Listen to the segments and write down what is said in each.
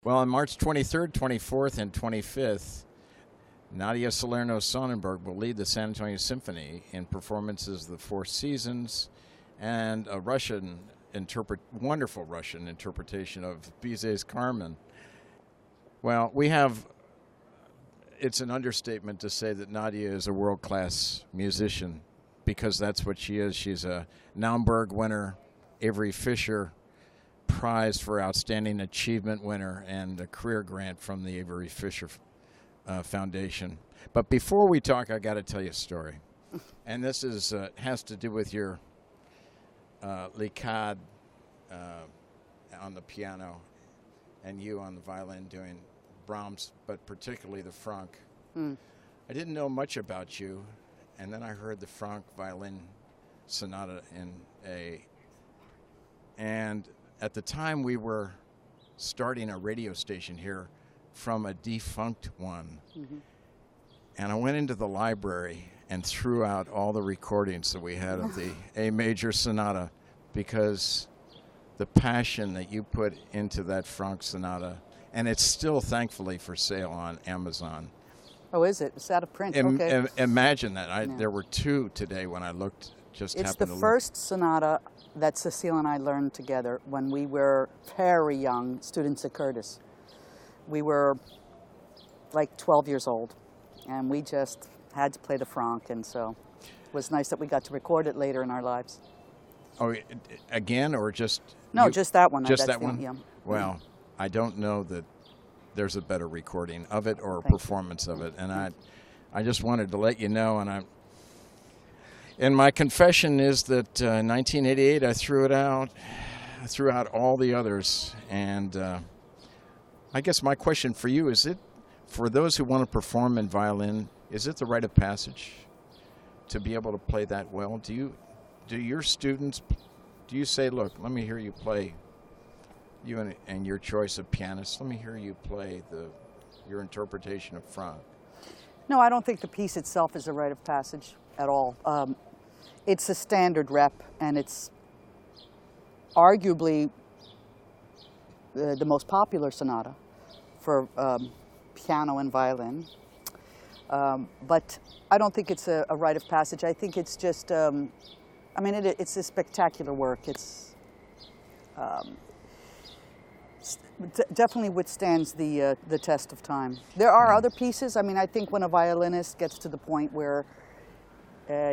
Well, on March 23rd, 24th, and 25th, Nadja Solerno-Sonnenberg will lead the San Antonio Symphony in performances of the Four Seasons and a wonderful Russian interpretation of Bizet's Carmen. Well, it's an understatement to say that Nadia is a world-class musician, because that's what she is. She's a Naumburg winner, Avery Fisher Prize for Outstanding Achievement winner, and a career grant from the Avery Fisher Foundation. But before we talk, I got to tell you a story. And this has to do with your Licade on the piano and you on the violin doing Brahms, but particularly the Franck. I didn't know much about you, and then I heard the Franck violin sonata in A. And at the time, we were starting a radio station here from a defunct one. And I went into the library and threw out all the recordings that we had of the A major sonata, because the passion that you put into that Franck sonata, and it's still thankfully for sale on Amazon. Oh, is it? It's out of print. Okay. Imagine that. There were two today when I looked. It's the first sonata that Cecile and I learned together when we were very young students at Curtis. We were like 12 years old, and we just had to play the Franck, and so it was nice that we got to record it later in our lives. Oh, again, or just... No, just that one. Just that one? Yeah. Well, I don't know that there's a better recording of it or a performance of it, and I just wanted to let you know, and my confession is that in 1988 I threw it out. I threw out all the others, and I guess my question for you is, for those who want to perform in violin, is it the rite of passage to be able to play that well? Do your students, do you say, look, let me hear you play, you and your choice of pianist, let me hear you play your interpretation of Franck? No, I don't think the piece itself is a rite of passage at all. It's a standard rep, and it's arguably the most popular sonata for piano and violin. But I don't think it's a rite of passage. I think it's just, it's a spectacular work. It's definitely withstands the test of time. There are other pieces. I think when a violinist gets to the point where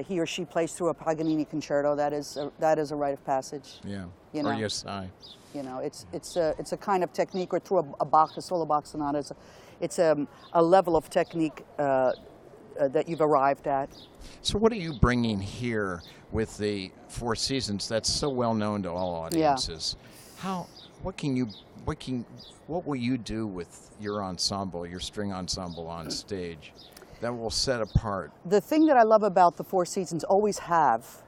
he or she plays through a Paganini concerto, that is a rite of passage. Yeah. Or yes, I. It's a kind of technique, or through a solo Bach sonata. It's a level of technique that you've arrived at. So what are you bringing here with the Four Seasons that's so well known to all audiences? Yeah. What will you do with your ensemble, your string ensemble on stage, that will set apart? The thing that I love about the Four Seasons, always have,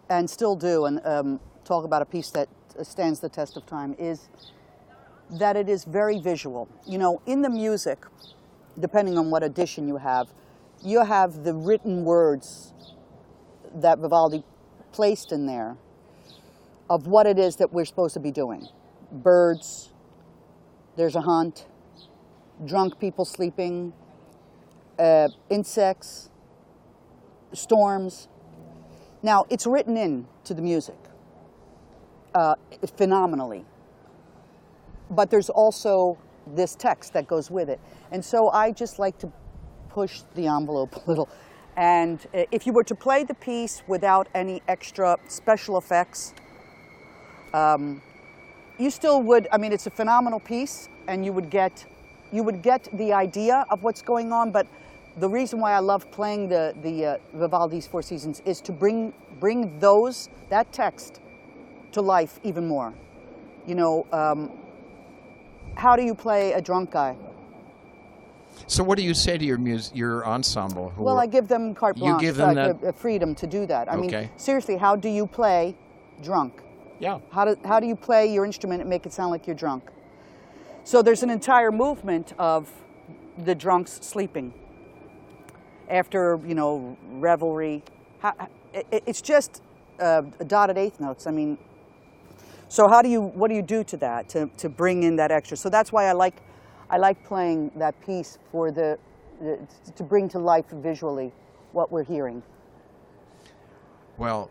and still do, and talk about a piece that stands the test of time, is that it is very visual. In the music, depending on what edition you have the written words that Vivaldi placed in there of what it is that we're supposed to be doing. Birds, there's a hunt, drunk people sleeping, insects, storms. Now, it's written into the music phenomenally. But there's also this text that goes with it. And so I just like to push the envelope a little. And if you were to play the piece without any extra special effects, you still would, it's a phenomenal piece, and you would get the idea of what's going on. But the reason why I love playing the Vivaldi's Four Seasons is to bring that text to life even more. How do you play a drunk guy? So what do you say to your ensemble? Well, I give them carte blanche. You give them that freedom to do that. Okay. Seriously, how do you play drunk? Yeah. How do you play your instrument and make it sound like you're drunk? So there's an entire movement of the drunks sleeping after, revelry. It's just dotted eighth notes. So what do you do to that to bring in that extra? So that's why I like playing that piece to bring to life visually what we're hearing. Well,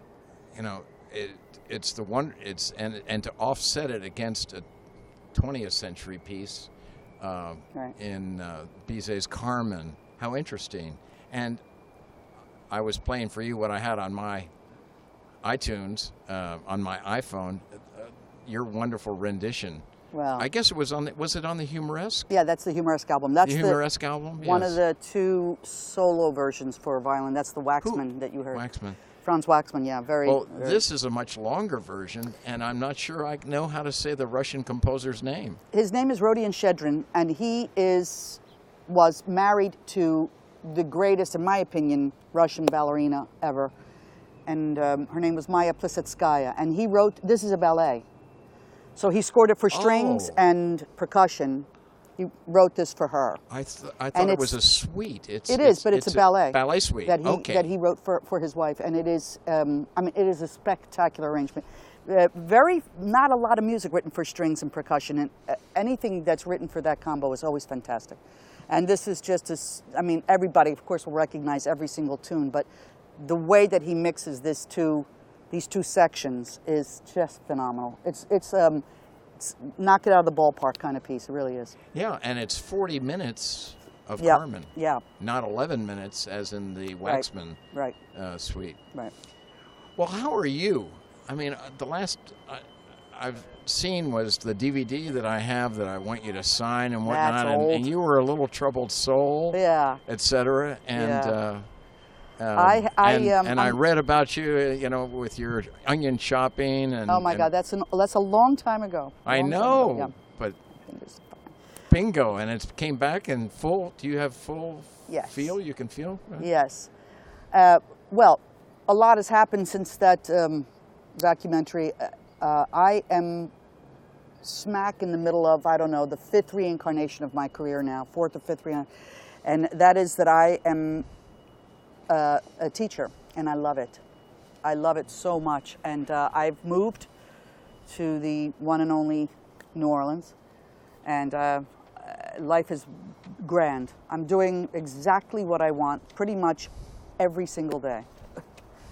you know, it's the one. And to offset it against a 20th century piece Right. in Bizet's Carmen. How interesting! And I was playing for you what I had on my iTunes on my iPhone. Your wonderful rendition. Well, I guess it was on. Was it on the Humoresque? yeah, that's the Humoresque album. That's The Humoresque album. one Yes. of the 2 solo versions for violin. That's the Waxman that you heard. Waxman. Franz Waxman, yeah, very. Well, very. this is a much longer version, and I'm not sure I know how to say the Russian composer's name. His name is Rodion Shchedrin, and he was married to the greatest, in my opinion, Russian ballerina ever, and her name was Maya Plissetskaya. And he wrote. This is a ballet, so he scored it for strings and percussion. He wrote this for her. I thought it was a suite. It is, but it's a ballet. Ballet suite. That he wrote for his wife, and it is. It is a spectacular arrangement. Not a lot of music written for strings and percussion, and anything that's written for that combo is always fantastic. And this is just everybody, of course, will recognize every single tune, but the way that he mixes these two sections is just phenomenal. It's knock it out of the ballpark kind of piece. It really is. Yeah, and it's 40 minutes of Yeah, Carmen. yeah. Not 11 minutes as in the Waxman Right. suite. Right. Well, how are you? I mean, the last I've seen was the DVD that I have that I want you to sign and whatnot. That's old. And you were a little troubled soul, Yeah. etc. And Yeah. and I read about you, with your onion chopping and. Oh my God, that's a long time ago. I know, but bingo, and it came back in full. Do you have full feel? You can feel? Yes. Well, a lot has happened since that documentary. I am smack in the middle of, I don't know, the 5th reincarnation of my career now, 4th or 5th reincarnation, and that is that I am a teacher, and I love it. I love it so much, and I've moved to the one and only New Orleans, and life is grand. I'm doing exactly what I want pretty much every single day.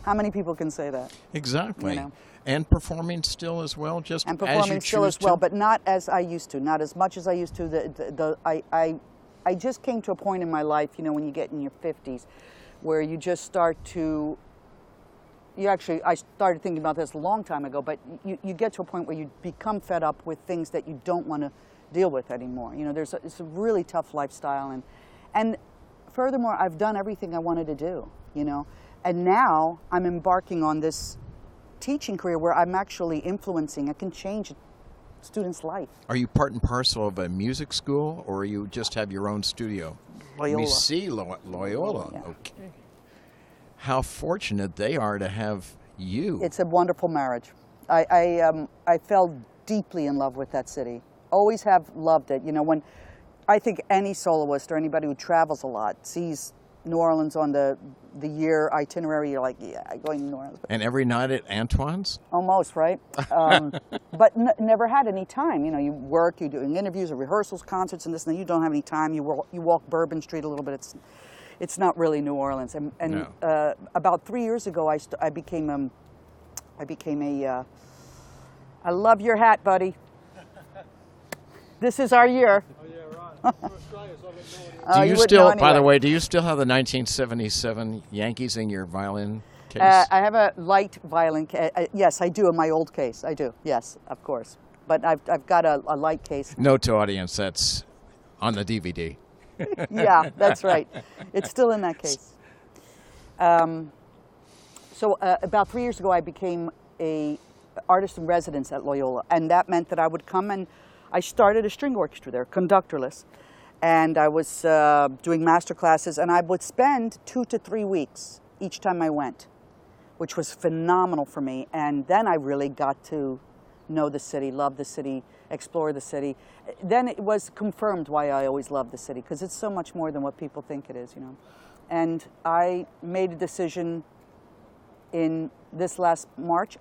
How many people can say that? Exactly. You know? And performing still as well, just and performing as you still choose as well, to? but not as I used to, not as much as I used to. I just came to a point in my life, when you get in your 50s, where you just start to. I started thinking about this a long time ago, but you get to a point where you become fed up with things that you don't want to deal with anymore. It's a really tough lifestyle, and furthermore, I've done everything I wanted to do, and now I'm embarking on this teaching career where I'm actually influencing. I can change a student's life. Are you part and parcel of a music school, or you just have your own studio? Loyola. Loyola. Yeah. Okay. How fortunate they are to have you. It's a wonderful marriage. I fell deeply in love with that city. Always have loved it. When I think any soloist or anybody who travels a lot sees New Orleans on the year itinerary, you're like, yeah, I'm going to New Orleans. And every night at Antoine's? Almost, right? But never had any time. You work, you're doing interviews or rehearsals, concerts, and this and that. You don't have any time. You walk Bourbon Street a little bit. It's not really New Orleans. And No. About 3 years ago, I became a. I love your hat, buddy. This is our year. Oh yeah, right. Do you still, by the way, do you still have the 1977 Yankees in your violin case? I have a light violin case. Yes, I do in my old case. I do. Yes, of course. But I've got a light case. Note to audience, that's on the DVD. Yeah, that's right. It's still in that case. So about 3 years ago, I became a artist in residence at Loyola, and that meant that I would come and I started a string orchestra there, conductorless, and I was doing master classes, and I would spend 2 to 3 weeks each time I went, which was phenomenal for me. And then I really got to know the city, love the city, explore the city. Then it was confirmed why I always love the city, because it's so much more than what people think it is, And I made a decision in this last March,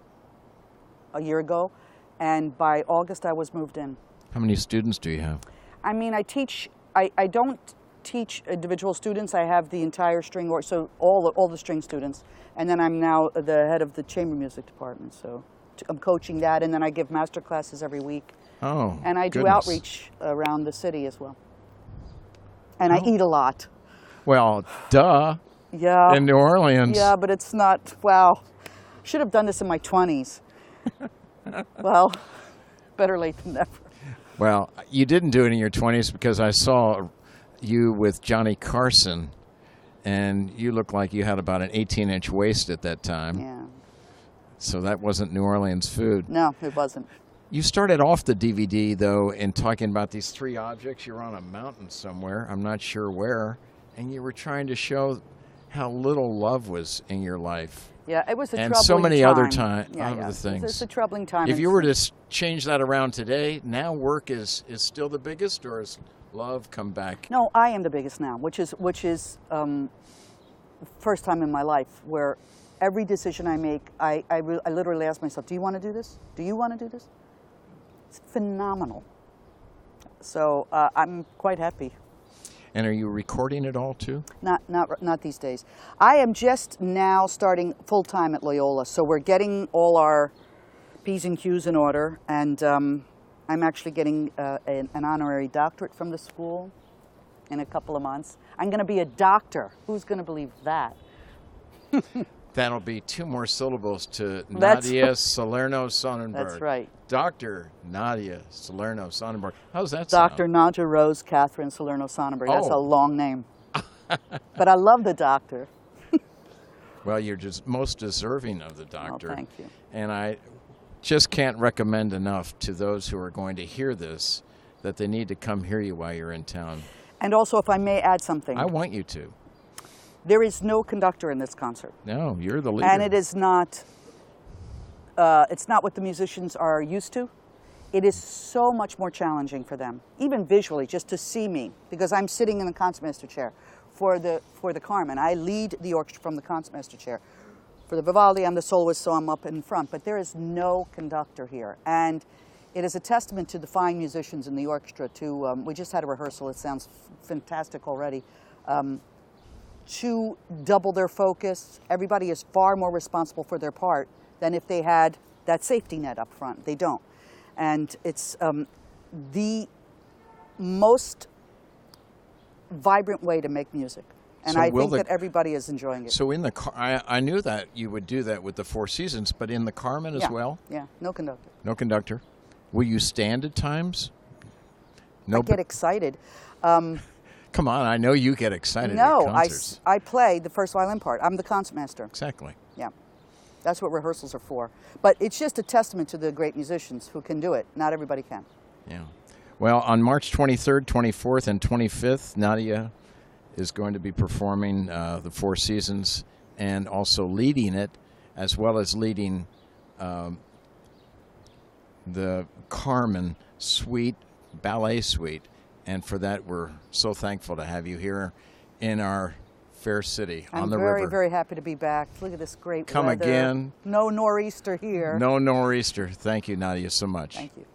a year ago, And by August, I was moved in. How many students do you have? I mean, I teach, I don't teach individual students. I have the entire string, so all the string students. And then I'm now the head of the chamber music department. So I'm coaching that, and then I give master classes every week. Oh, and I do goodness. outreach around the city as well. And I eat a lot. Well, duh. Yeah. In New Orleans. Yeah, but it's not, wow. Should have done this in my 20s. Well, better late than never. Well, you didn't do it in your 20s because I saw you with Johnny Carson, and you looked like you had about an 18-inch waist at that time. Yeah. So that wasn't New Orleans food. No, it wasn't. You started off the DVD, though, in talking about these three objects. You're on a mountain somewhere, I'm not sure where, and you were trying to show how little love was in your life. Yeah, it was a and troubling so many time. other Yeah. things. It's a troubling time. If you were to change that around today, now work is still the biggest, or has love come back? No, I am the biggest now, which is first time in my life where every decision I make, I literally ask myself, do you want to do this? Do you want to do this? It's phenomenal. So I'm quite happy. And are you recording it all too? Not these days. I am just now starting full time at Loyola, so we're getting all our P's and Q's in order, and I'm actually getting an honorary doctorate from the school in a couple of months. I'm going to be a doctor. Who's going to believe that? That'll be 2 more syllables to That's Nadja Solerno-Sonnenberg. That's right. Dr. Nadja Solerno-Sonnenberg. How's that Dr. sound? Nadja Rose Catherine Solerno-Sonnenberg. That's a Oh. long name. But I love the doctor. Well, you're just most deserving of the doctor. Oh, thank you. And I just can't recommend enough to those who are going to hear this that they need to come hear you while you're in town. And also, if I may add something, I want you to. there is no conductor in this concert. No, you're the leader. And it is not, it's not what the musicians are used to. It is so much more challenging for them, even visually, just to see me, because I'm sitting in the concertmaster chair for the Carmen. I lead the orchestra from the concertmaster chair. For the Vivaldi, I'm the soloist, so I'm up in front. But there is no conductor here. And it is a testament to the fine musicians in the orchestra to, we just had a rehearsal, it sounds fantastic already, to double their focus. Everybody is far more responsible for their part than if they had that safety net up front. They don't. And it's the most vibrant way to make music. And So I will think the- that everybody is enjoying it. So in the I knew that you would do that with the Four Seasons, but in the Carmen as Yeah. well? Yeah, no conductor. No conductor. Will you stand at times? No. I get excited. Come on, I know you get excited No, at concerts. I play the first violin part. I'm the concertmaster. Exactly. Yeah, that's what rehearsals are for. But it's just a testament to the great musicians who can do it. Not everybody can. Yeah. Well, on March 23rd, 24th, and 25th, Nadia is going to be performing the Four Seasons and also leading it, as well as leading the Carmen suite, ballet suite. And for that, we're so thankful to have you here in our fair city on the I'm very, river. very happy to be back. Look at this great Come weather. again. No nor'easter here. No nor'easter. Thank you, Nadia, so much. Thank you.